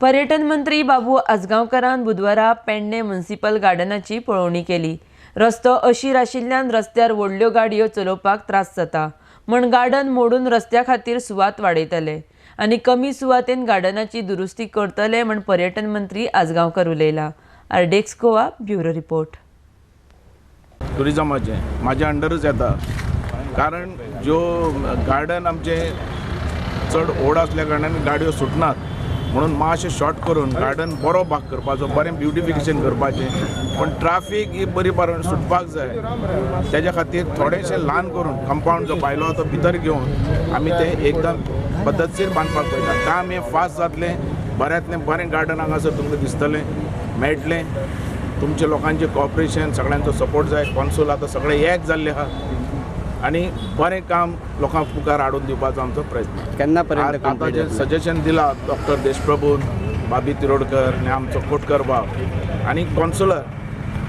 पर्यटन मंत्री बाबू आजगांवकारान बुधवारा पेडणे म्युनिसिपल गार्डनाची पळोवणी केली। रस्तो अशीर आशिल्ल्यान रस्त्यार व्हडल्यो गाडयो चलोवपाक त्रास जाता म्हण गार्डन मोडून रस्त्या खातीर सुवात वाडयतले आनी कमी सुवातेन गार्डनाची दुरुस्ती करतले म्हण पर्यटन मंत्री आजगांवकार उलयला। आरडेक्स गोवा ब्युरो रिपोर्ट। टुरिजमाचे माझ्या अंडरच येता, कारण जो गार्डन आमचे चड ओड असल्या कारणान गाडयो सुटनात, म्हणून मातशें शॉर्ट करून गार्डन बरो भाग करपाचो, बरें ब्युटिफिकेशन करपाचें। पण ट्राफीक ही बरी बरें सुटपाक जाय, तेज्या खातीर थोडेशें ल्हान करून कंपाऊंड जो भायलो तो भितर घेवन आमी ते एकदम पद्धतशीर बांदपाक पळयता। काम हें फास्ट जातलें, बऱ्यांतलें बरें गार्डन हांगासर तुमकां दिसतलें मेळटलें। तुमचे लोकांचे कॉपरेशन, सगळ्यांचो सपोर्ट जाय। कॉन्सूल आतां सगळे एक जाल्ले आहा आनी बरें काम लोकांक मुखार हाडून दिवपाचो आमचो प्रयत्न। केन्ना पर्यंत आतां जें सजेशन दिलां डॉक्टर देशप्रभून, बाबी तिरोडकर आनी आमचो कोटकर बाब आनी कॉन्सुलर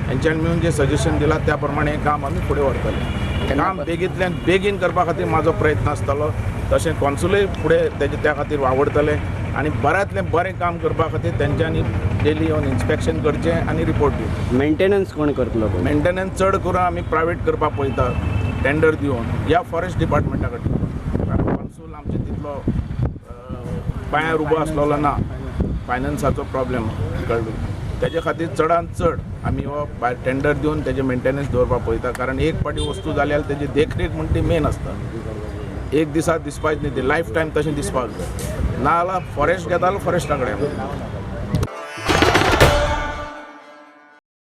हेंच्यांनी मेळून जें सजेशन दिलां त्या प्रमाणे हें काम आमी फुडें व्हरतले। काम बेगींतल्यान बेगीन करपा खातीर म्हाजो प्रयत्न आसतलो, तशें कॉन्सुलूय फुडें त्या खातीर वावरतले आनी बऱ्यांतलें बरें काम करपा खातीर तेंच्यांनी डेली येवन इन्स्पेक्शन करचें आनी रिपोर्ट दिवचें। मेंटेनन्स कोण करतलो? मेंटेनन्स चड करून आमी प्रायवेट करपाक पळयता, टेंडर दिवन या फॉरेस्ट डिपार्टमेंटा कडेन, कारण कॉन्सूल आमचे तितलो पांयार उबो आसलेलो ना, फायनान्साचो प्रॉब्लेम कळ्ळो। तेजे खातीर चडांत चड आमी हो टेंडर दिवन तेजे मेंटेनन्स दवरपाक पळयता, कारण एक पाटी वस्तू जाल्यार तेजी देखरेख म्हणटा ती मेन आसता। एक दिसाक दिसपाचें न्ही, ती लायफ टायम तशें दिसपाक जाय, ना जाल्यार फॉरेस्ट घेतालो फॉरेस्टा कडेन।